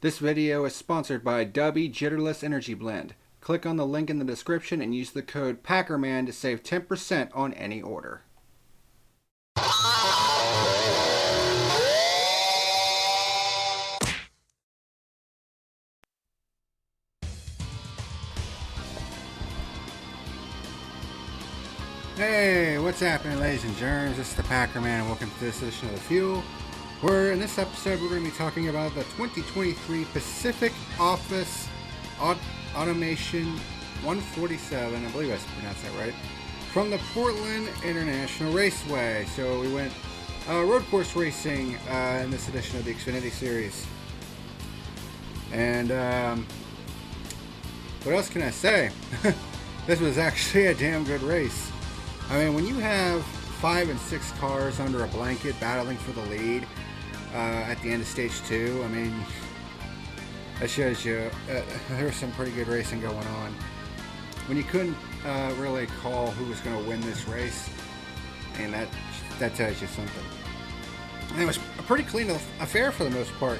This video is sponsored by Dubby Jitterless Energy Blend. Click on the link in the description and use the code PACKERMAN to save 10% on any order. Hey, what's happening, ladies and germs? This is the Packerman, and welcome to this edition of The Fuel, where in this episode we're going to be talking about the 2023 Pacific Office Automation 147, I believe I pronounced that right, from the Portland International Raceway. So we went road course racing in this edition of the Xfinity Series. And what else can I say? This was actually a damn good race. I mean, when you have 5 and 6 cars under a blanket battling for the lead at the end of stage 2, I mean, that shows you there was some pretty good racing going on. When you couldn't really call who was going to win this race, and that tells you something. And it was a pretty clean affair for the most part.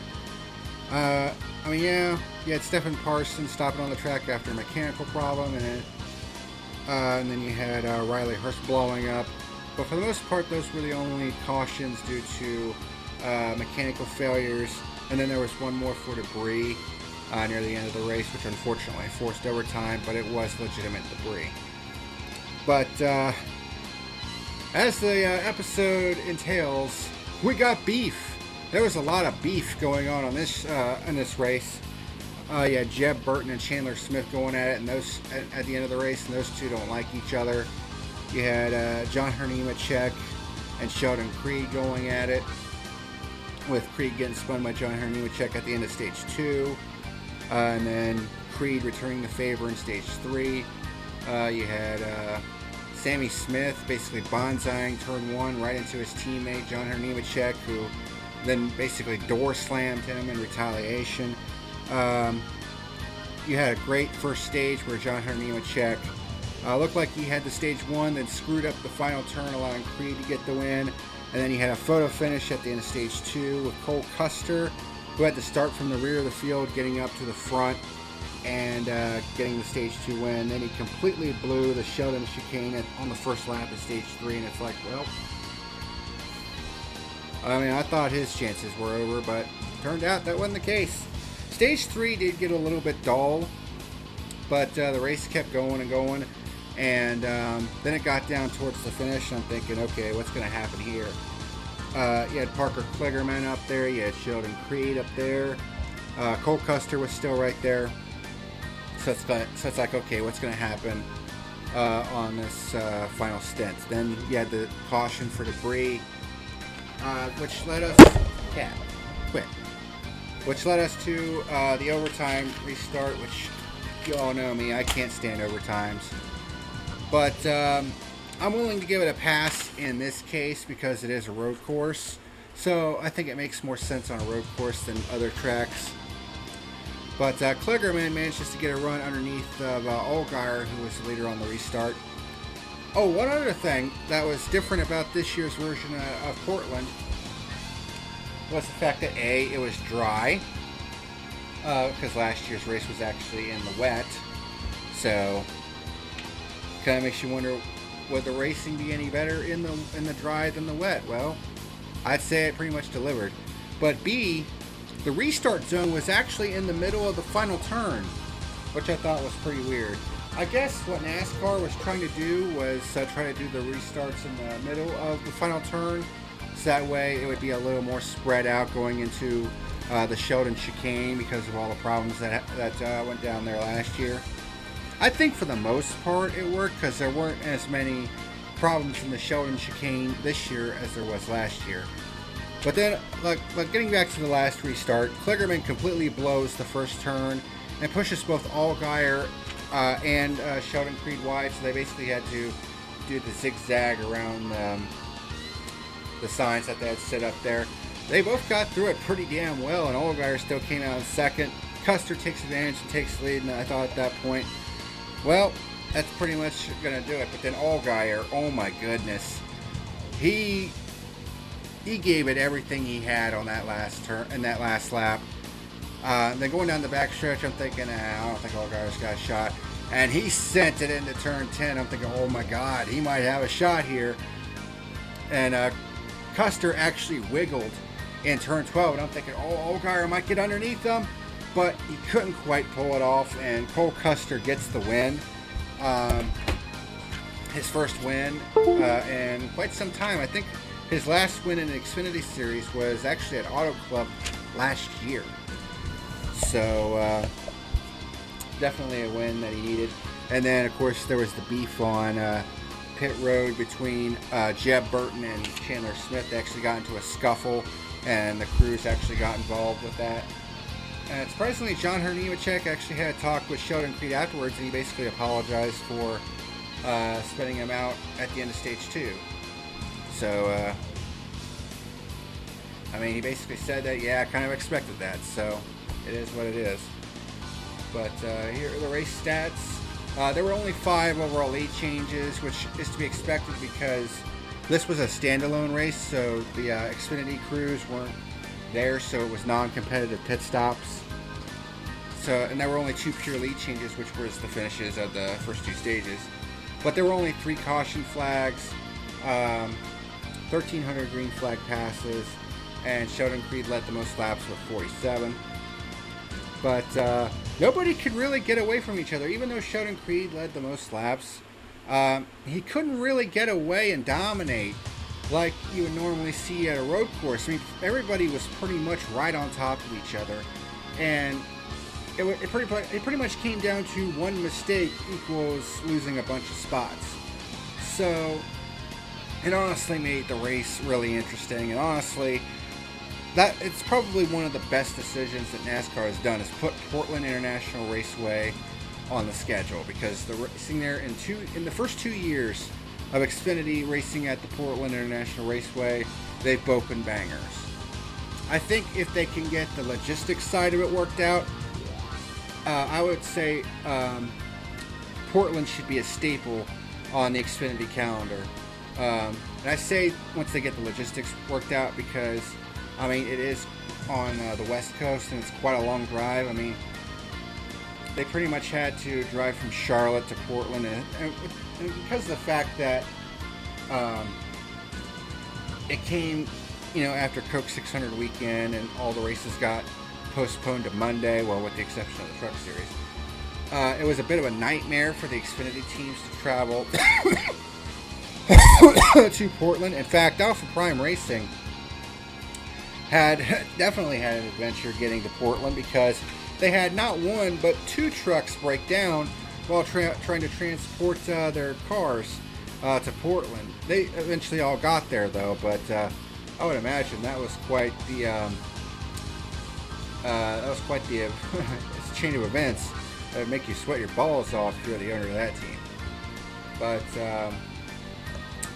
I mean, yeah, you had Stephen Parsons stopping on the track after a mechanical problem, and then you had Riley Hurst blowing up. But for the most part, those were the only cautions due to mechanical failures. And then there was one more for debris near the end of the race, which unfortunately forced overtime, but it was legitimate debris. But as the episode entails, we got beef. There was a lot of beef going on this in this race. You had Jeb Burton and Chandler Smith going at it, and those at the end of the race, and those two don't like each other. You had John Hernimacek and Sheldon Creed going at it, with Creed getting spun by John Hernimacek at the end of stage 2, and then Creed returning the favor in stage 3. You had Sammy Smith basically bonsaiing turn 1 right into his teammate John Hernimacek, who then basically door slammed him in retaliation. You had a great first stage where John Hernimacek looked like he had the stage 1, then screwed up the final turn, allowing Creed to get the win. And then you had a photo finish at the end of stage 2 with Cole Custer, who had to start from the rear of the field, getting up to the front and getting the stage 2 win. Then he completely blew the Sheldon chicane on the first lap of stage 3, and it's like, well, I mean, I thought his chances were over, but turned out that wasn't the case. Stage 3 did get a little bit dull, but the race kept going and going, and then it got down towards the finish, and I'm thinking, okay, what's going to happen here? You had Parker Kligerman up there, you had Sheldon Creed up there, Cole Custer was still right there, so it's like, okay, what's going to happen on this final stint? Then you had the caution for debris, which led us... Cat, quit. Which led us to the overtime restart, which you all know me, I can't stand overtimes. But I'm willing to give it a pass in this case because it is a road course. So I think it makes more sense on a road course than other tracks. But Kligerman manages to get a run underneath of Allgaier, who was the leader on the restart. Oh, one other thing that was different about this year's version of Portland was the fact that it was dry, because last year's race was actually in the wet, so kind of makes you wonder, would the racing be any better in the dry than the wet? Well, I'd say it pretty much delivered. But B, the restart zone was actually in the middle of the final turn, which I thought was pretty weird. I guess what NASCAR was trying to do was try to do the restarts in the middle of the final turn, so that way it would be a little more spread out going into the Sheldon chicane because of all the problems that went down there last year. I think for the most part it worked because there weren't as many problems in the Sheldon chicane this year as there was last year. But then, like getting back to the last restart, Kligerman completely blows the first turn and pushes both Allgaier and Sheldon Creed wide, so they basically had to do the zigzag around the signs that they had set up there. They both got through it pretty damn well, and Allgaier still came out in second. Custer takes advantage and takes the lead, and I thought at that point, well, that's pretty much going to do it. But then Allgaier, oh my goodness, he gave it everything he had on that last turn, in that last lap. Then going down the back stretch, I'm thinking, I don't think Allgaier's got a shot. And he sent it into turn 10. I'm thinking, oh my God, he might have a shot here. And Custer actually wiggled in turn 12. And I'm thinking, oh, Allgaier might get underneath him. But he couldn't quite pull it off. And Cole Custer gets the win. His first win in quite some time. I think his last win in the Xfinity Series was actually at Auto Club last year. So definitely a win that he needed. And then, of course, there was the beef on pit road between Jeb Burton and Chandler Smith. They actually got into a scuffle, and the crews actually got involved with that. And surprisingly, John Hernimacek actually had a talk with Sheldon Creed afterwards, and he basically apologized for spinning him out at the end of stage 2. So, I mean, he basically said that, yeah, I kind of expected that, so it is what it is. But here are the race stats. There were only 5 overall lead changes, which is to be expected because this was a standalone race, so the Xfinity crews weren't there, so it was non-competitive pit stops. So, and there were only 2 pure lead changes, which was the finishes of the first 2 stages. But there were only 3 caution flags, 1,300 green flag passes, and Sheldon Creed led the most laps with 47. But nobody could really get away from each other. Even though Sheldon Creed led the most laps, he couldn't really get away and dominate like you would normally see at a road course. I mean, everybody was pretty much right on top of each other. And it pretty much came down to one mistake equals losing a bunch of spots. So it honestly made the race really interesting. And honestly, that it's probably one of the best decisions that NASCAR has done is put Portland International Raceway on the schedule, because the racing there in the first 2 years of Xfinity racing at the Portland International Raceway, they've both been bangers. I think if they can get the logistics side of it worked out, I would say Portland should be a staple on the Xfinity calendar. And I say once they get the logistics worked out because, I mean, it is on the West Coast and it's quite a long drive. I mean, they pretty much had to drive from Charlotte to Portland, and because of the fact that it came, after Coke 600 weekend and all the races got postponed to Monday, well, with the exception of the Truck Series, it was a bit of a nightmare for the Xfinity teams to travel to Portland. In fact, Alpha Prime Racing definitely had an adventure getting to Portland because they had not 1 but 2 trucks break down while trying to transport their cars to Portland. They eventually all got there though, but I would imagine that was quite the chain of events that would make you sweat your balls off if you're the owner of that team. But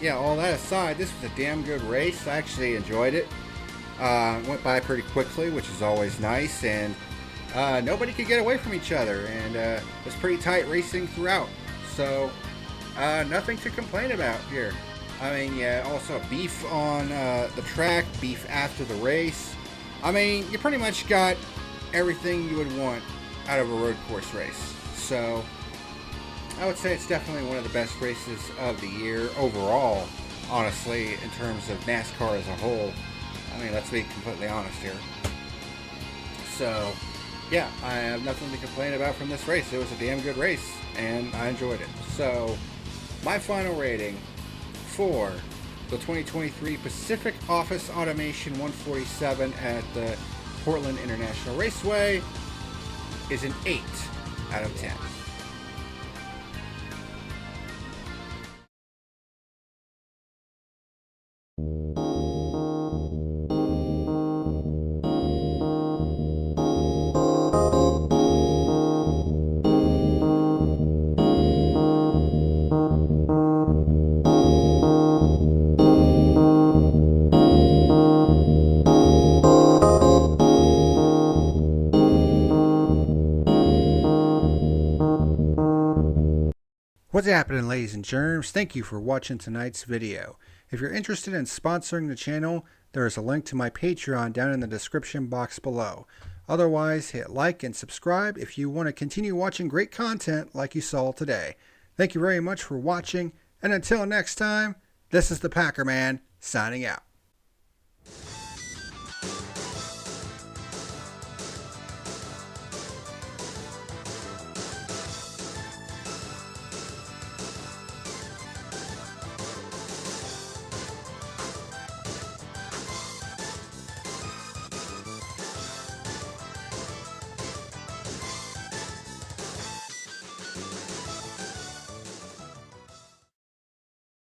yeah, all that aside, this was a damn good race. I actually enjoyed it. Went by pretty quickly, which is always nice, and nobody could get away from each other, and it was pretty tight racing throughout. So nothing to complain about here. I mean, yeah, also beef on the track, beef after the race. I mean, you pretty much got everything you would want out of a road course race. So I would say it's definitely one of the best races of the year overall, honestly, in terms of NASCAR as a whole. I mean, let's be completely honest here. So, yeah, I have nothing to complain about from this race. It was a damn good race, and I enjoyed it. So, my final rating for the 2023 Pacific Office Automation 147 at the Portland International Raceway is an 8 out of 10. What's happening, ladies and germs? Thank you for watching tonight's video. If you're interested in sponsoring the channel, there is a link to my Patreon down in the description box below. Otherwise, hit like and subscribe if you want to continue watching great content like you saw today. Thank you very much for watching, and until next time, this is the Packer Man signing out.